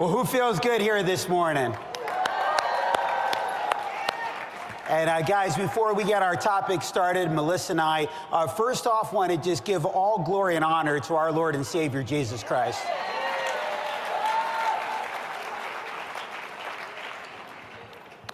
Well, who feels good here this morning? And guys, before we get our topic started, Melissa and I, first off, want to just give all glory and honor to our Lord and Savior, Jesus Christ.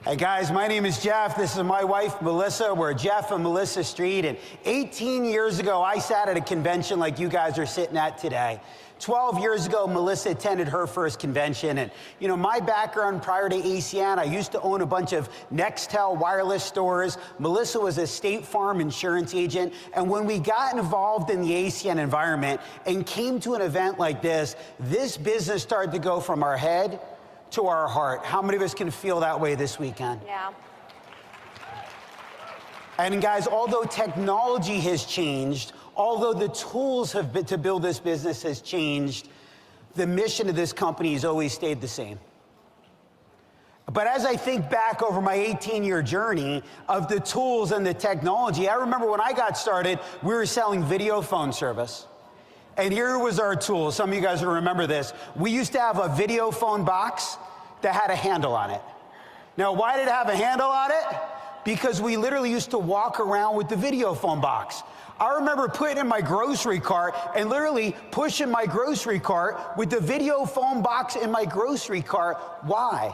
Hey guys, my name is Jeff. This is my wife, Melissa. We're Jeff and Melissa Street. And 18 years ago, I sat at a convention like you guys are sitting at today. 12 years ago, Melissa attended her first convention. And, you know, my background prior to ACN, I used to own a bunch of Nextel wireless stores. Melissa was a State Farm insurance agent. And when we got involved in the ACN environment and came to an event like this business started to go from our head to our heart. How many of us can feel that way this weekend? Yeah. And guys, although technology has changed, although the tools have been to build this business has changed, the mission of this company has always stayed the same. But as I think back over my 18-year journey of the tools and the technology, I remember when I got started, we were selling video phone service. And here was our tool. Some of you guys will remember this. We used to have a video phone box that had a handle on it. Now, why did it have a handle on it? Because we literally used to walk around with the video phone box. I remember putting it in my grocery cart and literally pushing my grocery cart with the video phone box in my grocery cart. Why?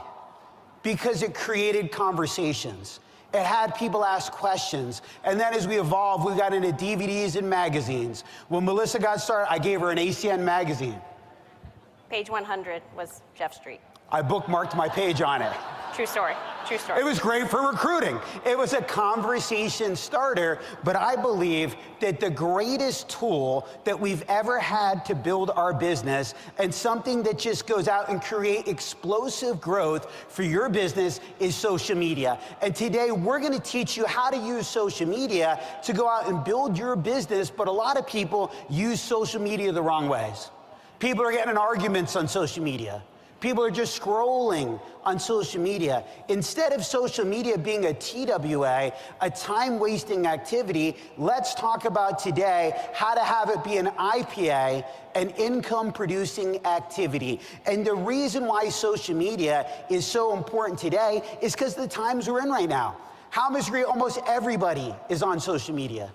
Because it created conversations. It had people ask questions. And then as we evolved, we got into DVDs and magazines. When Melissa got started, I gave her an ACN magazine. Page 100 was Jeff Street. I bookmarked my page on it. True story. True story. It was great for recruiting. It was a conversation starter, but I believe that the greatest tool that we've ever had to build our business and something that just goes out and create explosive growth for your business is social media. And today we're going to teach you how to use social media to go out and build your business, but a lot of people use social media the wrong ways. People are getting in arguments on social media. People are just scrolling on social media. Instead of social media being a TWA, a time-wasting activity, let's talk about today how to have it be an IPA, an income-producing activity. And the reason why social media is so important today is because of the times we're in right now. How much agree almost everybody is on social media?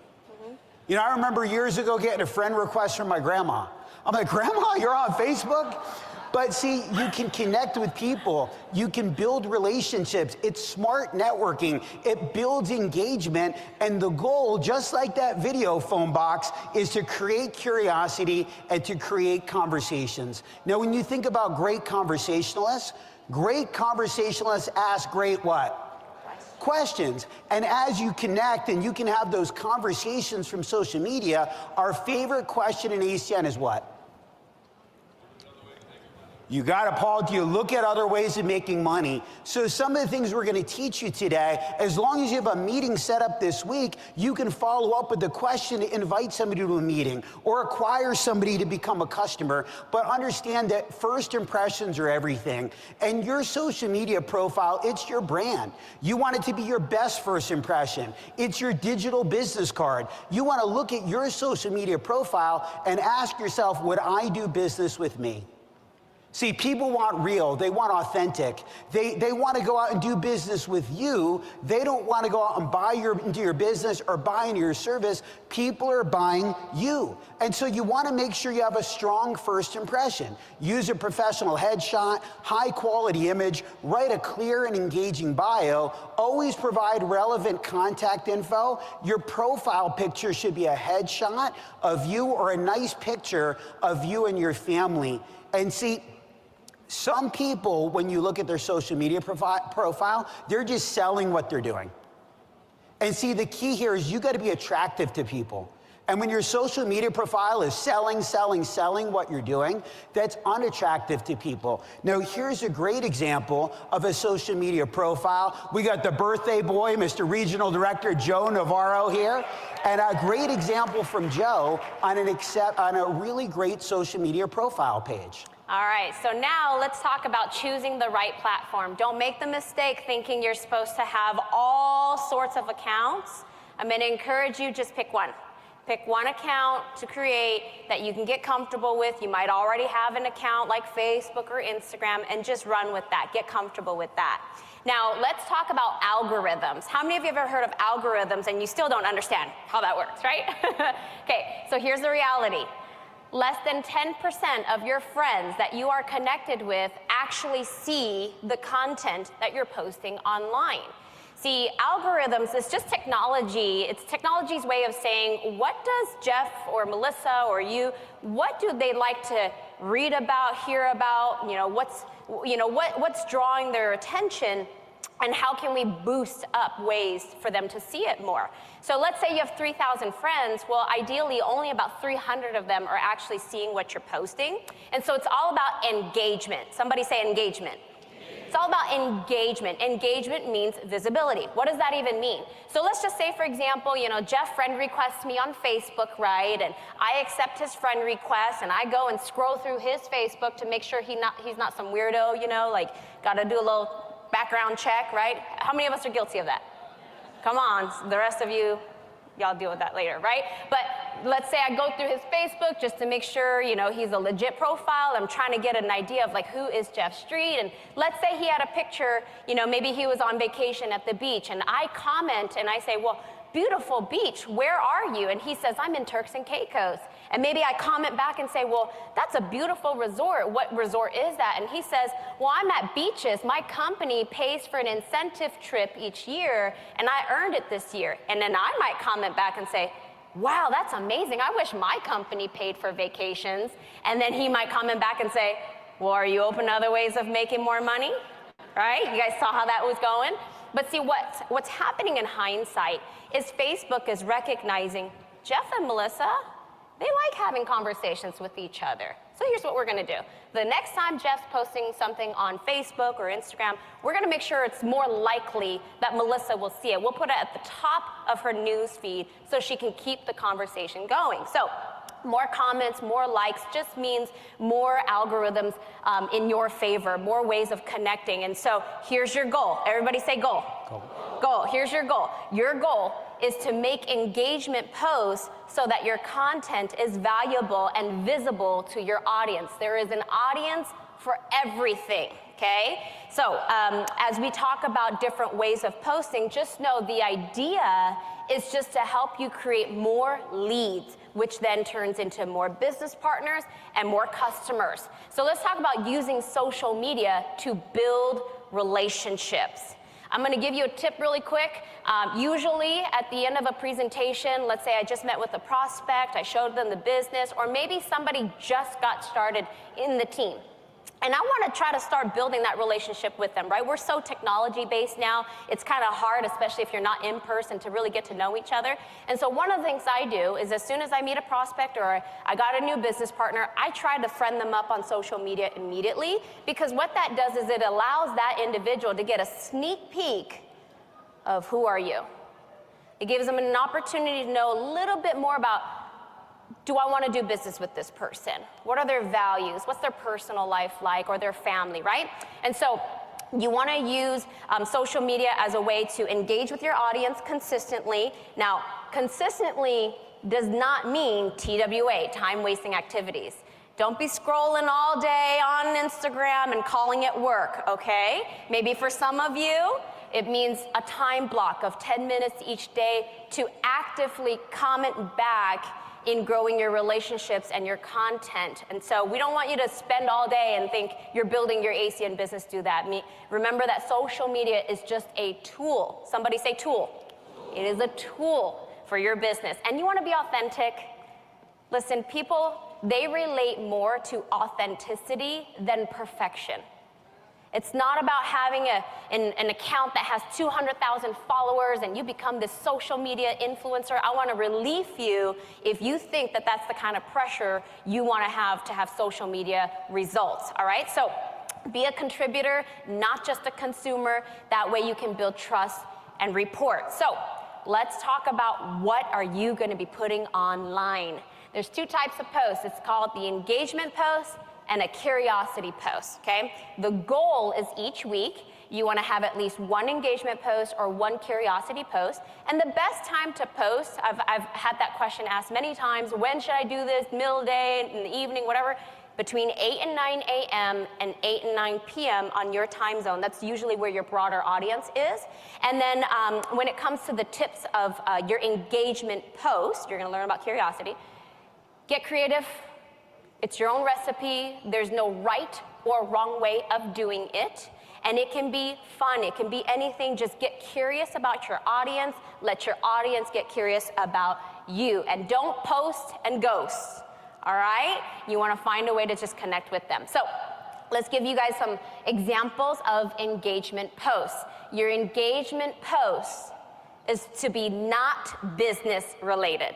You know, I remember years ago getting a friend request from my grandma. I'm like, Grandma, you're on Facebook? But see, you can connect with people. You can build relationships. It's smart networking. It builds engagement. And the goal, just like that video phone box, is to create curiosity and to create conversations. Now, when you think about great conversationalists ask great what? Questions. And as you connect and you can have those conversations from social media, our favorite question in ACN is what? You got it, Paul. Do you look at other ways of making money? So some of the things we're going to teach you today, as long as you have a meeting set up this week, you can follow up with the question to invite somebody to a meeting or acquire somebody to become a customer. But understand that first impressions are everything. And your social media profile, it's your brand. You want it to be your best first impression. It's your digital business card. You want to look at your social media profile and ask yourself, would I do business with me? See, people want real, they want authentic. They want to go out and do business with you. They don't want to go out and buy into your business or buy into your service. People are buying you. And so you want to make sure you have a strong first impression. Use a professional headshot, high quality image, write a clear and engaging bio, always provide relevant contact info. Your profile picture should be a headshot of you or a nice picture of you and your family. And see, some people, when you look at their social media profile, they're just selling what they're doing. And see, the key here is you got to be attractive to people. And when your social media profile is selling what you're doing, that's unattractive to people. Now, here's a great example of a social media profile. We got the birthday boy, Mr. Regional Director Joe Navarro here. And a great example from Joe on a really great social media profile page. All right, so now let's talk about choosing the right platform. Don't make the mistake thinking you're supposed to have all sorts of accounts. I'm going to encourage you, just pick one. Pick one account to create that you can get comfortable with. You might already have an account like Facebook or Instagram, and just run with that. Get comfortable with that. Now, let's talk about algorithms. How many of you have ever heard of algorithms and you still don't understand how that works, right? Okay, so here's the reality. Less than 10% of your friends that you are connected with actually see the content that you're posting online. See, algorithms is just technology. It's technology's way of saying, what does Jeff or Melissa or you, what do they like to read about, hear about, what's drawing their attention, and how can we boost up ways for them to see it more? So let's say you have 3,000 friends. Well, ideally, only about 300 of them are actually seeing what you're posting. And so it's all about engagement. Somebody say engagement. It's all about engagement. Engagement means visibility. What does that even mean? So let's just say, for example, Jeff friend requests me on Facebook, right? And I accept his friend request, and I go and scroll through his Facebook to make sure he's not some weirdo, like got to do a little background check, right? How many of us are guilty of that? Come on, the rest of you, y'all deal with that later, right? But let's say I go through his Facebook just to make sure, he's a legit profile. I'm trying to get an idea of who is Jeff Street. And let's say he had a picture, maybe he was on vacation at the beach, and I comment and I say, well, beautiful beach, where are you? And he says, I'm in Turks and Caicos. And maybe I comment back and say, well, that's a beautiful resort. What resort is that? And he says, well, I'm at Beaches. My company pays for an incentive trip each year, and I earned it this year. And then I might comment back and say, wow, that's amazing. I wish my company paid for vacations. And then he might comment back and say, well, are you open to other ways of making more money? Right? You guys saw how that was going? But see, what's happening in hindsight is Facebook is recognizing Jeff and Melissa, they like having conversations with each other. So here's what we're going to do. The next time Jeff's posting something on Facebook or Instagram, we're going to make sure it's more likely that Melissa will see it. We'll put it at the top of her news feed so she can keep the conversation going. So more comments, more likes just means more algorithms in your favor, more ways of connecting. And so here's your goal. Everybody say goal. Goal. Here's your goal. Your goal is to make engagement posts so that your content is valuable and visible to your audience. There is an audience for everything, okay? So as we talk about different ways of posting, just know the idea is just to help you create more leads, which then turns into more business partners and more customers. So let's talk about using social media to build relationships. I'm going to give you a tip really quick. Usually at the end of a presentation, let's say I just met with a prospect, I showed them the business, or maybe somebody just got started in the team. And I want to try to start building that relationship with them, right? We're so technology-based now, it's kind of hard, especially if you're not in person, to really get to know each other. And so one of the things I do is as soon as I meet a prospect or I got a new business partner, I try to friend them up on social media immediately, because what that does is it allows that individual to get a sneak peek of who are you. It gives them an opportunity to know a little bit more about, do I want to do business with this person? What are their values? What's their personal life like, or their family, right? And so you want to use social media as a way to engage with your audience consistently. Now, consistently does not mean TWA, time-wasting activities. Don't be scrolling all day on Instagram and calling it work, okay? Maybe for some of you, it means a time block of 10 minutes each day to actively comment back in growing your relationships and your content. And so we don't want you to spend all day and think you're building your ACN business, do that. Remember that social media is just a tool. Somebody say tool. It is a tool for your business. And you want to be authentic. Listen, people, they relate more to authenticity than perfection. It's not about having an account that has 200,000 followers and you become this social media influencer. I want to relieve you if you think that that's the kind of pressure you want to have social media results, all right? So be a contributor, not just a consumer. That way you can build trust and report. So let's talk about what are you going to be putting online. There's two types of posts. It's called the engagement post and a curiosity post, okay? The goal is each week you want to have at least one engagement post or one curiosity post. And the best time to post, I've had that question asked many times, when should I do this, middle day, in the evening, whatever, between 8 and 9 a.m. and 8 and 9 p.m. on your time zone. That's usually where your broader audience is. And then when it comes to the tips of your engagement post, you're gonna learn about curiosity. Get creative. It's your own recipe. There's no right or wrong way of doing it. And it can be fun, it can be anything. Just get curious about your audience. Let your audience get curious about you. And don't post and ghost. All right? You want to find a way to just connect with them. So let's give you guys some examples of engagement posts. Your engagement post is to be not business related.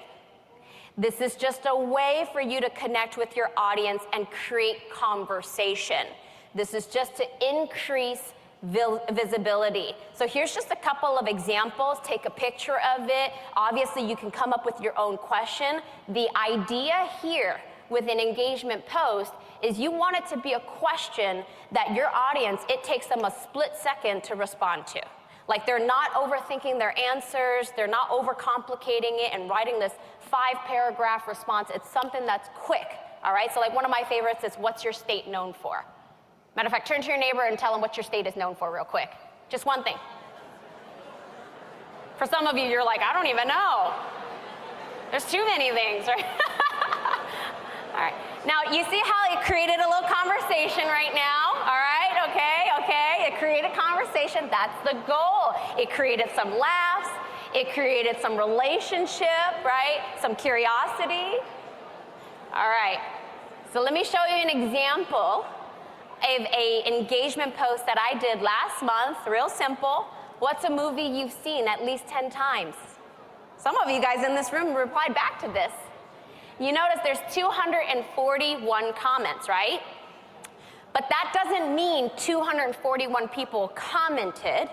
This is just a way for you to connect with your audience and create conversation. This is just to increase visibility. So here's just a couple of examples. Take a picture of it. Obviously, you can come up with your own question. The idea here with an engagement post is you want it to be a question that your audience, it takes them a split second to respond to. Like they're not overthinking their answers, they're not overcomplicating it and writing this 5-paragraph response. It's something that's quick, all right? So like one of my favorites is, what's your state known for? Matter of fact, turn to your neighbor and tell them what your state is known for real quick. Just one thing. For some of you, you're like, I don't even know. There's too many things, right? All right. Now, you see how it created a little conversation right now? All right, okay. It created conversation. That's the goal. It created some laughs. It created some relationship, right? Some curiosity. All right. So let me show you an example of an engagement post that I did last month, real simple. What's a movie you've seen at least 10 times? Some of you guys in this room replied back to this. You notice there's 241 comments, right? But that doesn't mean 241 people commented,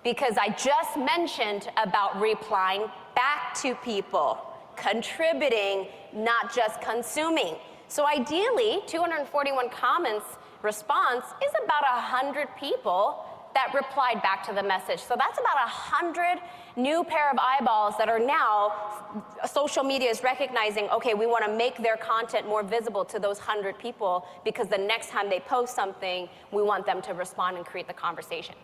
because I just mentioned about replying back to people, contributing, not just consuming. So ideally, 241 comments response is about 100 people that replied back to the message. So that's about 100 new pair of eyeballs that are now, social media is recognizing, okay, we want to make their content more visible to those 100 people, because the next time they post something, we want them to respond and create the conversation.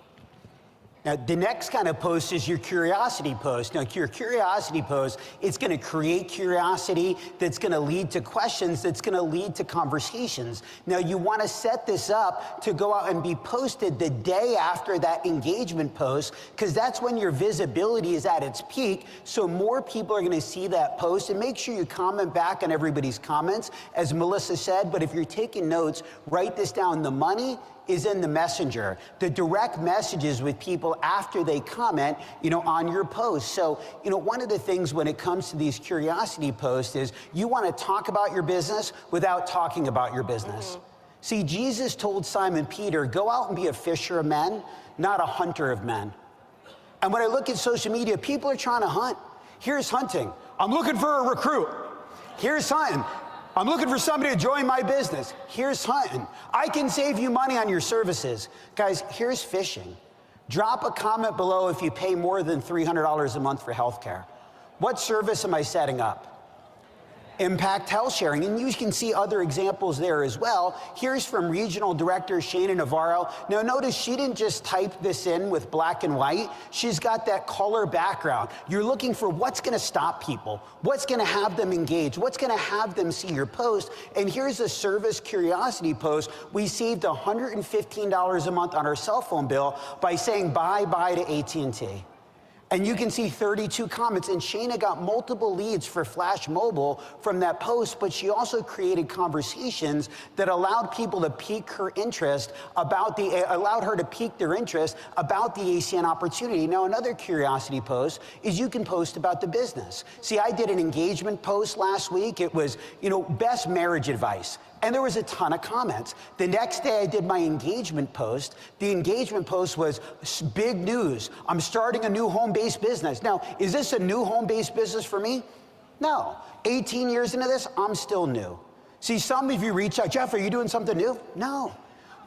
Now, the next kind of post is your curiosity post. Now, your curiosity post, it's going to create curiosity that's going to lead to questions, that's going to lead to conversations. Now, you want to set this up to go out and be posted the day after that engagement post, because that's when your visibility is at its peak, so more people are going to see that post. And make sure you comment back on everybody's comments, as Melissa said. But if you're taking notes, write this down. The money is in the messenger, the direct messages with people after they comment, on your post. So, one of the things when it comes to these curiosity posts is you want to talk about your business without talking about your business. Mm-hmm. See, Jesus told Simon Peter, go out and be a fisher of men, not a hunter of men. And when I look at social media, people are trying to hunt. Here's hunting. I'm looking for a recruit. Here's hunting. I'm looking for somebody to join my business. Here's hunting. I can save you money on your services. Guys, here's fishing. Drop a comment below if you pay more than $300 a month for healthcare. What service am I setting up? Impact Health Sharing, and you can see other examples there as well. Here's from Regional Director Shana Navarro. Now notice she didn't just type this in with black and white. She's got that color background. You're looking for what's going to stop people, what's going to have them engage, what's going to have them see your post. And here's a service curiosity post. We saved $115 a month on our cell phone bill by saying bye-bye to AT&T. And you can see 32 comments, and Shana got multiple leads for Flash Mobile from that post, but she also created conversations that allowed people to pique her interest allowed her to pique their interest about the ACN opportunity. Now, another curiosity post is you can post about the business. See, I did an engagement post last week. It was, best marriage advice. And there was a ton of comments. The next day I did my engagement post. The engagement post was big news. I'm starting a new home-based business. Now, is this a new home-based business for me? No. 18 years into this, I'm still new. See, some of you reach out, Jeff, are you doing something new? No.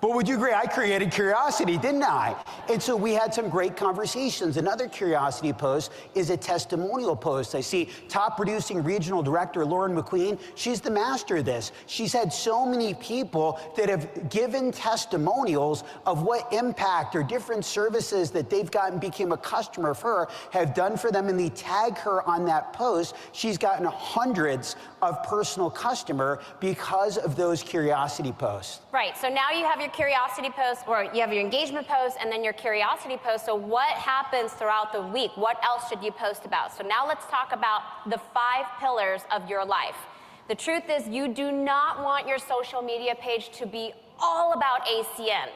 But would you agree, I created curiosity, didn't I? And so we had some great conversations. Another curiosity post is a testimonial post. I see top producing regional director Lauren McQueen. She's the master of this. She's had so many people that have given testimonials of what impact or different services that they've gotten, became a customer of her, have done for them, and they tag her on that post. She's gotten hundreds of personal customer because of those curiosity posts. Right, so now you have your curiosity post, or you have your engagement post, and then your curiosity post. So what happens throughout the week? What else should you post about? So now let's talk about the 5 pillars of your life. The truth is, you do not want your social media page to be all about ACN.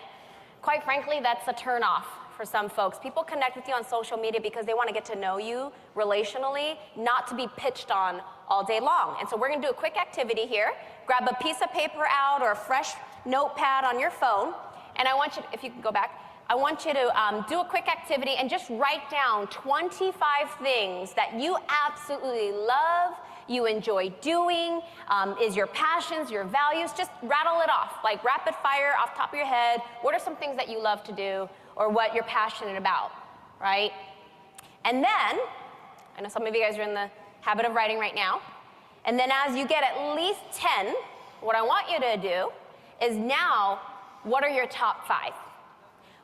Quite frankly, that's a turnoff for some folks. People connect with you on social media because they want to get to know you relationally, not to be pitched on all day long. And so we're going to do a quick activity here. Grab a piece of paper out or a fresh notepad on your phone, and I want you to, if you can go back, I want you to do a quick activity and just write down 25 things that you absolutely love, you enjoy doing, is your passions, your values. Just rattle it off, like rapid fire off the top of your head. What are some things that you love to do or what you're passionate about, right? And then, I know some of you guys are in the habit of writing right now, and then as you get at least 10, what I want you to do is now, what are your top 5?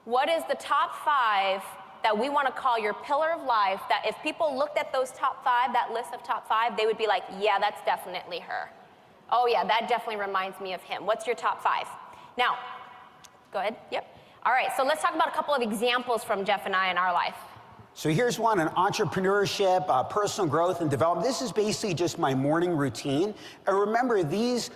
What is the top 5 that we want to call your pillar of life, that if people looked at those top 5, that list of top 5, they would be like, yeah, that's definitely her. Oh yeah, that definitely reminds me of him. What's your top 5? Now, go ahead, yep. All right, so let's talk about a couple of examples from Jeff and I in our life. So here's one on entrepreneurship, personal growth and development. This is basically just my morning routine. And remember, these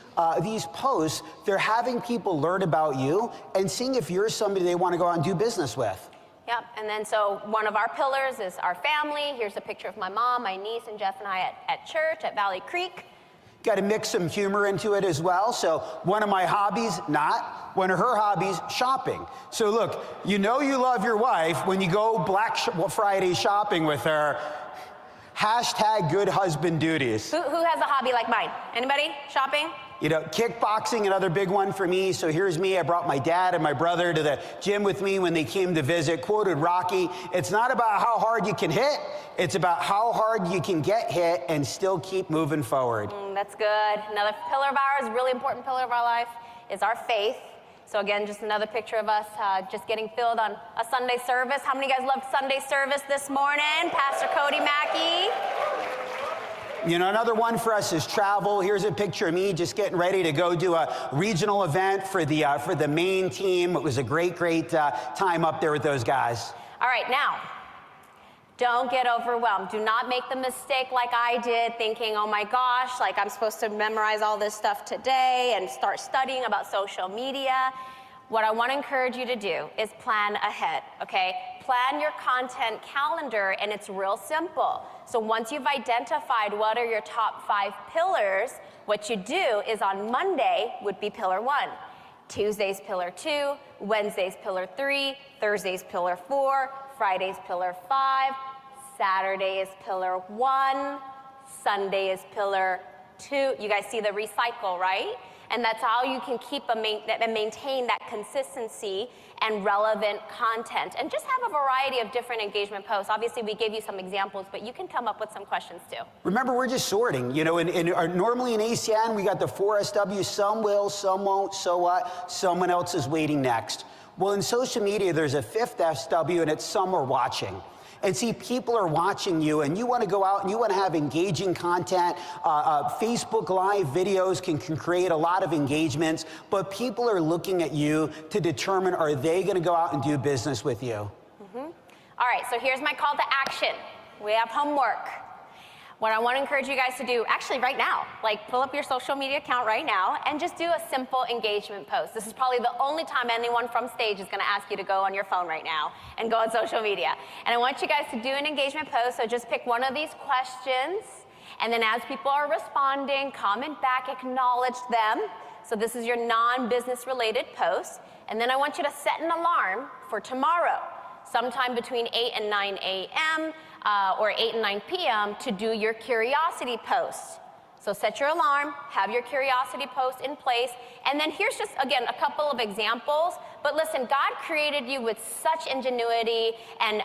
posts, they're having people learn about you and seeing if you're somebody they want to go out and do business with. Yep, and then so one of our pillars is our family. Here's a picture of my mom, my niece, and Jeff and I at church at Valley Creek. Got to mix some humor into it as well. So one of my hobbies, one of her hobbies, shopping. So look, you know you love your wife when you go Black Friday shopping with her. Hashtag good husband duties. Who has a hobby like mine? Anybody? Shopping? You know, kickboxing, another big one for me. So here's me. I brought my dad and my brother to the gym with me when they came to visit. Quoted Rocky, it's not about how hard you can hit. It's about how hard you can get hit and still keep moving forward. That's good. Another pillar of ours, really important pillar of our life, is our faith. So again, just another picture of us just getting filled on a Sunday service. How many of you guys loved Sunday service this morning? Pastor Cody Mackey. You know, another one for us is travel. Here's a picture of me just getting ready to go do a regional event for the main team. It was a great time up there with those guys. All right, now, don't get overwhelmed. Do not make the mistake like I did, thinking, oh my gosh, like I'm supposed to memorize all this stuff today and start studying about social media. What I want to encourage you to do is plan ahead, okay? Plan your content calendar, and it's real simple. So once you've identified what are your top 5 pillars, what you do is on Monday would be pillar 1, Tuesday's pillar 2, Wednesday's pillar 3, Thursday's pillar 4, Friday's pillar 5, Saturday is pillar 1, Sunday is pillar 2. You guys see the recycle, right? And that's how you can keep and maintain that consistency and relevant content. And just have a variety of different engagement posts. Obviously, we gave you some examples, but you can come up with some questions too. Remember, we're just sorting. You know, normally in ACN, we got the 4SW. Some will, some won't. So what? Someone else is waiting next. Well, in social media, there's a 5th SW, and it's some are watching. And see, people are watching you, and you want to go out and you want to have engaging content. Facebook Live videos can create a lot of engagements, but people are looking at you to determine, are they going to go out and do business with you? All right, so here's my call to action. We have homework. What I want to encourage you guys to do, actually right now, like pull up your social media account right now and just do a simple engagement post. This is probably the only time anyone from stage is going to ask you to go on your phone right now and go on social media. And I want you guys to do an engagement post, so just pick one of these questions, and then as people are responding, comment back, acknowledge them. So this is your non-business related post. And then I want you to set an alarm for tomorrow, sometime between 8 and 9 a.m., or 8 and 9 p.m. to do your curiosity post. So set your alarm, have your curiosity post in place, and then here's just, again, a couple of examples. But listen, God created you with such ingenuity and,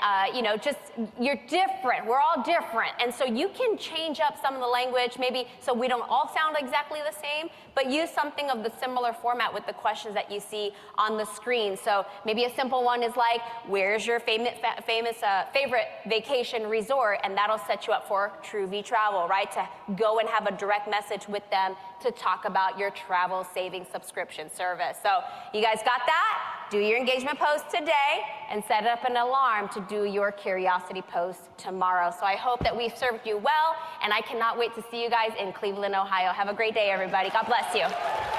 just you're different. We're all different. And so you can change up some of the language, maybe so we don't all sound exactly the same, but use something of the similar format with the questions that you see on the screen. So maybe a simple one is like, where's your favorite vacation resort? And that'll set you up for True V Travel, right? To go and have a direct message with them to talk about your travel saving subscription service. So you guys got that? Do your engagement post today and set up an alarm to do your curiosity post tomorrow. So I hope that we've served you well, and I cannot wait to see you guys in Cleveland, Ohio. Have a great day, everybody. God bless you.